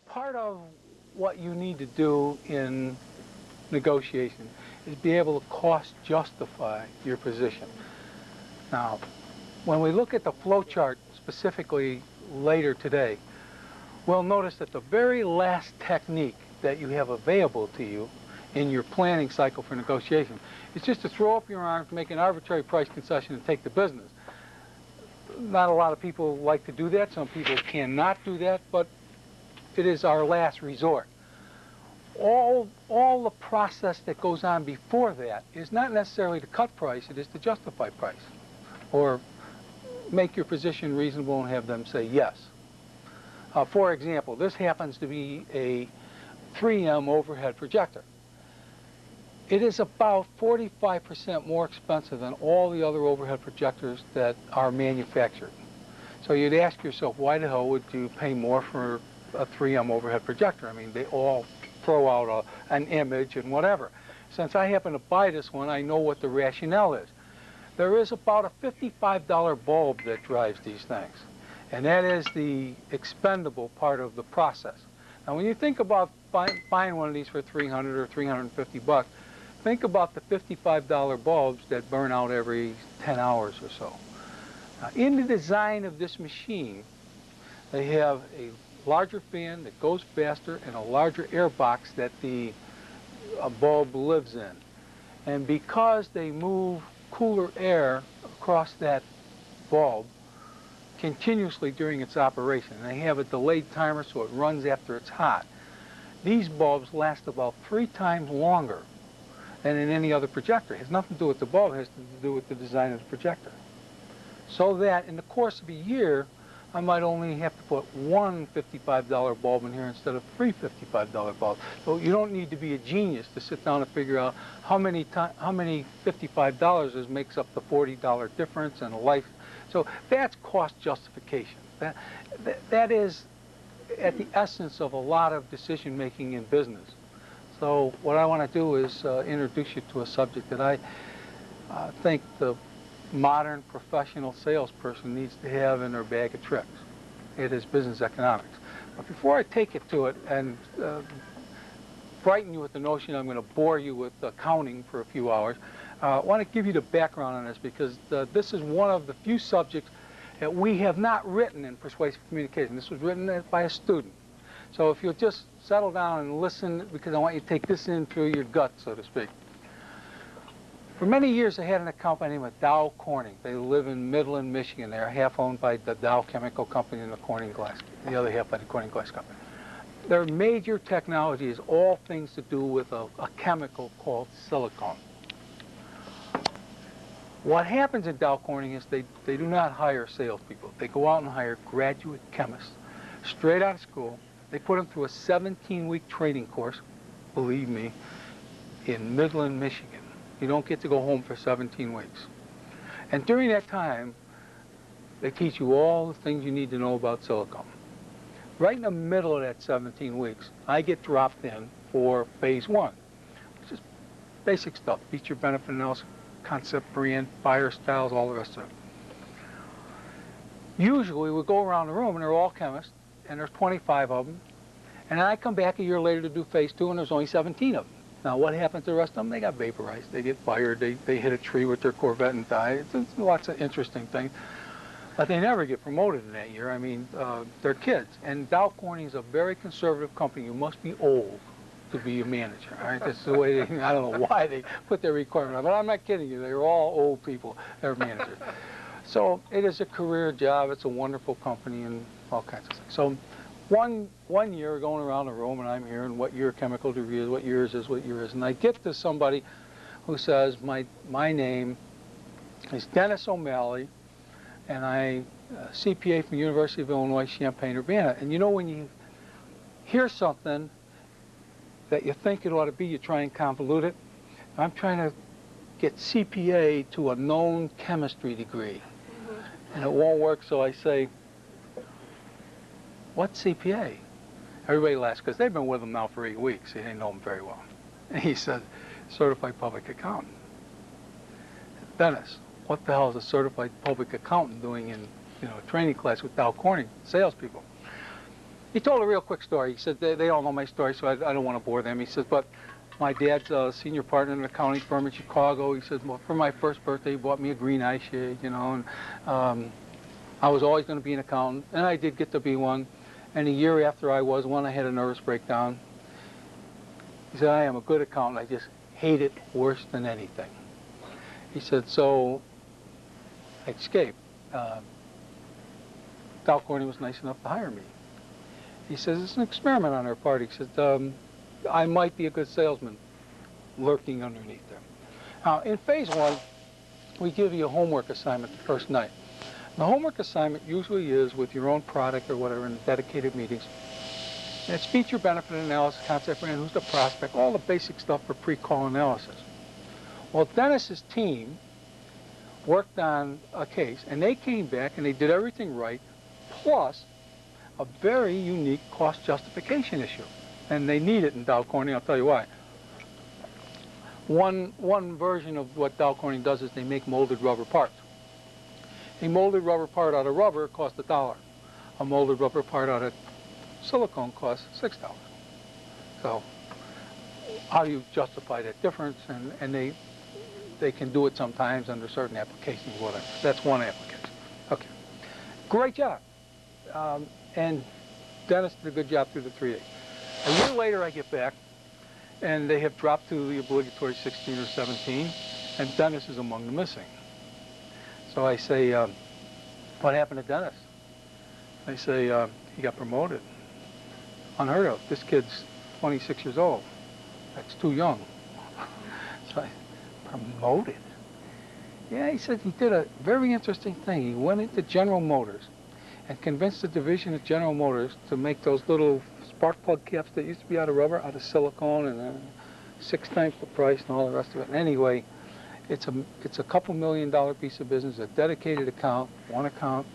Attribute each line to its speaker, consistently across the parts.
Speaker 1: part of what you need to do in negotiation is be able to cost justify your position. Now, when we look at the flow chart specifically later today, we'll notice that the very last technique that you have available to you in your planning cycle for negotiation is just to throw up your arms, make an arbitrary price concession, and take the business. Not a lot of people like to do that. Some people cannot do that, but it is our last resort. All the process that goes on before that is not necessarily to cut price, it is to justify price, or make your position reasonable and have them say yes. For example, this happens to be a 3M overhead projector. It is about 45% more expensive than all the other overhead projectors that are manufactured. So you'd ask yourself, why the hell would you pay more for a 3M overhead projector? I mean, they all throw out an image and whatever. Since I happen to buy this one, I know what the rationale is. There is about a $55 bulb that drives these things, and that is the expendable part of the process. Now, when you think about buying one of these for $300 or $350, think about the $55 bulbs that burn out every 10 hours or so. Now, in the design of this machine, they have a larger fan that goes faster and a larger air box that the bulb lives in. And because they move cooler air across that bulb continuously during its operation, and they have a delayed timer so it runs after it's hot, these bulbs last about 3 times longer than in any other projector. It has nothing to do with the bulb, it has to do with the design of the projector. So that in the course of a year, I might only have to put one $55 bulb in here instead of 3 $55 bulbs. So you don't need to be a genius to sit down and figure out how many $55 makes up the $40 difference in a life. So that's cost justification. That is at the essence of a lot of decision making in business. So what I want to do is introduce you to a subject that I think the modern professional salesperson needs to have in their bag of tricks. It is business economics. But before I take it to it and frighten you with the notion I'm going to bore you with accounting for a few hours, I want to give you the background on this, because this is one of the few subjects that we have not written in persuasive communication. This was written by a student. So if you'll just settle down and listen, because I want you to take this in through your gut, so to speak. For many years, I had an account by the name of Dow Corning. They live in Midland, Michigan. They're half owned by the Dow Chemical Company and the Corning Glass, the other half by the Corning Glass Company. Their major technology is all things to do with a chemical called silicone. What happens in Dow Corning is they do not hire salespeople. They go out and hire graduate chemists, straight out of school. They put them through a 17-week training course, believe me, in Midland, Michigan. You don't get to go home for 17 weeks. And during that time, they teach you all the things you need to know about silicone. Right in the middle of that 17 weeks, I get dropped in for phase 1, which is basic stuff, feature benefit analysis, concept brand, buyer styles, all the rest of it. Usually we go around the room and they're all chemists, and there's 25 of them. And then I come back a year later to do phase 2, and there's only 17 of them. Now, what happens to the rest of them? They got vaporized. They get fired. They hit a tree with their Corvette and die. It's lots of interesting things. But they never get promoted in that year. I mean, they're kids. And Dow Corning is a very conservative company. You must be old to be a manager. All right? That's the way they, I don't know why they put their requirement on. But I'm not kidding you. They're all old people that are managers. So it is a career job. It's a wonderful company and all kinds of things. So one year going around the room, and I'm hearing what your chemical degree is, what yours is, what yours is. And I get to somebody who says, my name is Dennis O'Malley, and I'm a CPA from the University of Illinois, Champaign-Urbana. And you know, when you hear something that you think it ought to be, you try and convolute it. I'm trying to get CPA to a known chemistry degree. And it won't work, so I say, what's CPA? Everybody laughs, because they've been with him now for 8 weeks. They know him very well. And he said, certified public accountant. Dennis, what the hell is a certified public accountant doing in, a training class with Dow Corning salespeople? He told a real quick story. He said they all know my story, so I don't want to bore them. He says, but my dad's a senior partner in an accounting firm in Chicago. He says, well, for my first birthday, he bought me a green eye shade, you know, and I was always going to be an accountant, and I did get to be one. And a year after I was one, I had a nervous breakdown. He said, I am a good accountant. I just hate it worse than anything. He said, so I escaped. Dow Corning was nice enough to hire me. He says, it's an experiment on our part. He said, I might be a good salesman lurking underneath there. Now, in phase one, we give you a homework assignment the first night. The homework assignment usually is with your own product or whatever in dedicated meetings. And it's feature benefit analysis, concept brand, who's the prospect, all the basic stuff for pre-call analysis. Well, Dennis's team worked on a case, and they came back and they did everything right, plus a very unique cost justification issue. And they need it in Dow Corning. I'll tell you why. One version of what Dow Corning does is they make molded rubber parts. A molded rubber part out of rubber costs $1. A molded rubber part out of silicone costs $6. So how do you justify that difference? And they can do it sometimes under certain applications, whatever. That's one application. Okay. Great job. And Dennis did a good job through the 3 days. A year later, I get back, and they have dropped to the obligatory 16 or 17, and Dennis is among the missing. So I say, what happened to Dennis? They say, he got promoted. Unheard of. This kid's 26 years old. That's too young. So I, promoted? Yeah, he said he did a very interesting thing. He went into General Motors and convinced the division of General Motors to make those little spark plug caps that used to be out of rubber, out of silicone, and 6 times the price and all the rest of it. And anyway, it's a couple $1 million piece of business, a dedicated account, one account.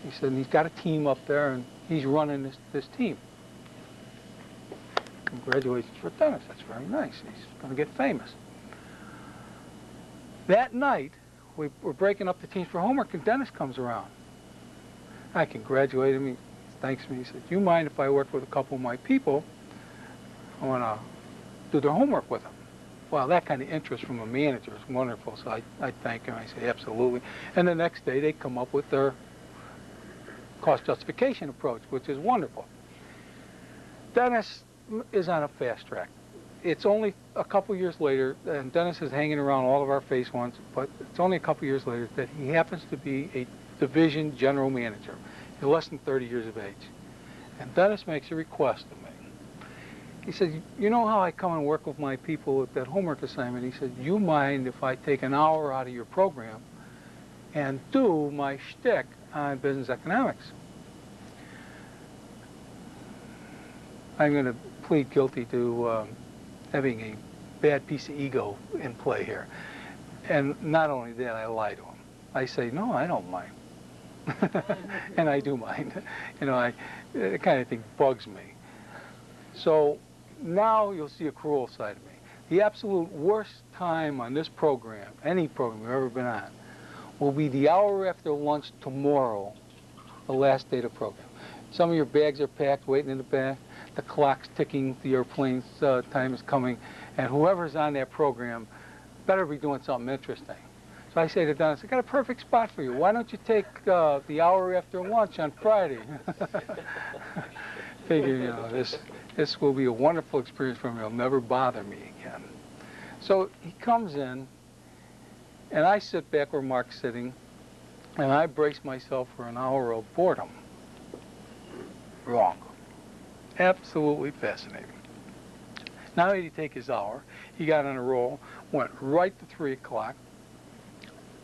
Speaker 1: He said, and he's got a team up there, and he's running this team. Congratulations for Dennis. That's very nice. He's going to get famous. That night, we're breaking up the teams for homework, and Dennis comes around. I congratulated him. He thanks me. He said, do you mind if I work with a couple of my people? I want to do their homework with them. Well, that kind of interest from a manager is wonderful, so I thank him. I say, absolutely. And the next day, they come up with their cost justification approach, which is wonderful. Dennis is on a fast track. It's only a couple years later, and Dennis is hanging around all of our phase ones, but it's only a couple years later that he happens to be a division general manager. He's less than 30 years of age. And Dennis makes a request of me. He said, you know how I come and work with my people with that homework assignment? He said, you mind if I take an hour out of your program and do my shtick on business economics? I'm going to plead guilty to having a bad piece of ego in play here. And not only that, I lie to him. I say, no, I don't mind. And I do mind. You know, the kind of thing bugs me. So now you'll see a cruel side of me. The absolute worst time on this program, any program you've ever been on, will be the hour after lunch tomorrow, the last day of the program. Some of your bags are packed, waiting in the back. The clock's ticking, the airplane's time is coming, and whoever's on that program better be doing something interesting. So I say to Dennis, I got a perfect spot for you. Why don't you take the hour after lunch on Friday? Figure, you know, this will be a wonderful experience for him. He'll never bother me again. So he comes in, and I sit back where Mark's sitting, and I brace myself for an hour of boredom. Wrong. Absolutely fascinating. Not only did he take his hour, he got on a roll, went right to 3 o'clock.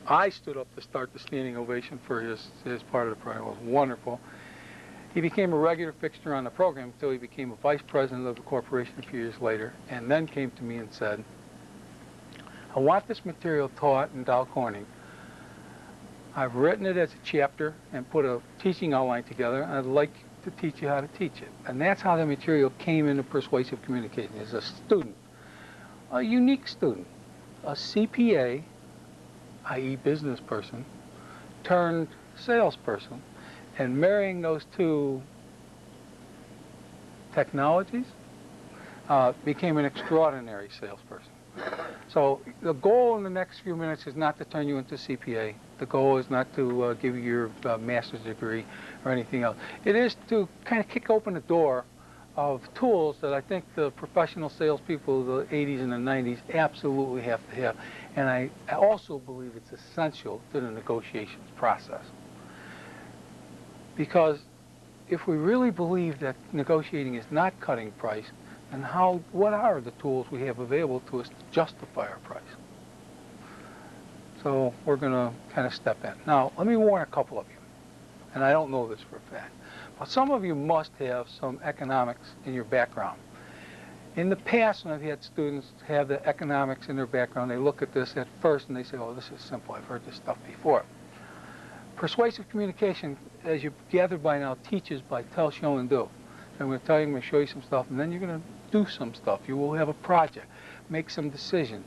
Speaker 1: I stood up to start the standing ovation for his part of the program. It was wonderful. He became a regular fixture on the program until he became a vice president of the corporation a few years later, and then came to me and said, I want this material taught in Dow Corning. I've written it as a chapter and put a teaching outline together, and I'd like to teach you how to teach it. And that's how the material came into persuasive communication, as a student, a unique student, a CPA, i.e. business person, turned salesperson, and marrying those two technologies, became an extraordinary salesperson. So the goal in the next few minutes is not to turn you into CPA. The goal is not to give you your master's degree or anything else. It is to kind of kick open the door of tools that I think the professional salespeople of the 80s and the 90s absolutely have to have. And I also believe it's essential to the negotiations process. Because if we really believe that negotiating is not cutting price, then what are the tools we have available to us to justify our price? So we're going to kind of step in. Now, let me warn a couple of you, and I don't know this for a fact, but some of you must have some economics in your background. In the past, when I've had students have the economics in their background, they look at this at first and they say, oh, this is simple, I've heard this stuff before. Persuasive communication, as you gathered by now, teaches by tell, show, and do. I'm going to tell you, I'm going to show you some stuff, and then you're going to do some stuff. You will have a project, make some decision.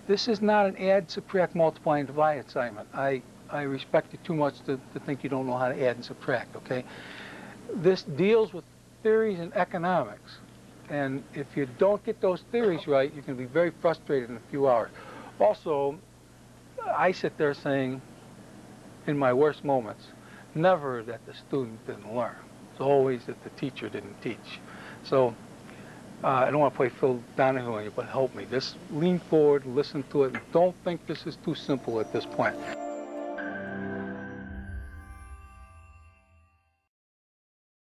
Speaker 1: This is not an add, subtract, multiply, and divide assignment. I respect you too much to think you don't know how to add and subtract, okay? This deals with theories and economics. And if you don't get those theories right, you can be very frustrated in a few hours. Also, I sit there saying, in my worst moments, never that the student didn't learn. It's always that the teacher didn't teach. So I don't want to play Phil Donahue on you, but help me. Just lean forward, listen to it, and don't think this is too simple at this point.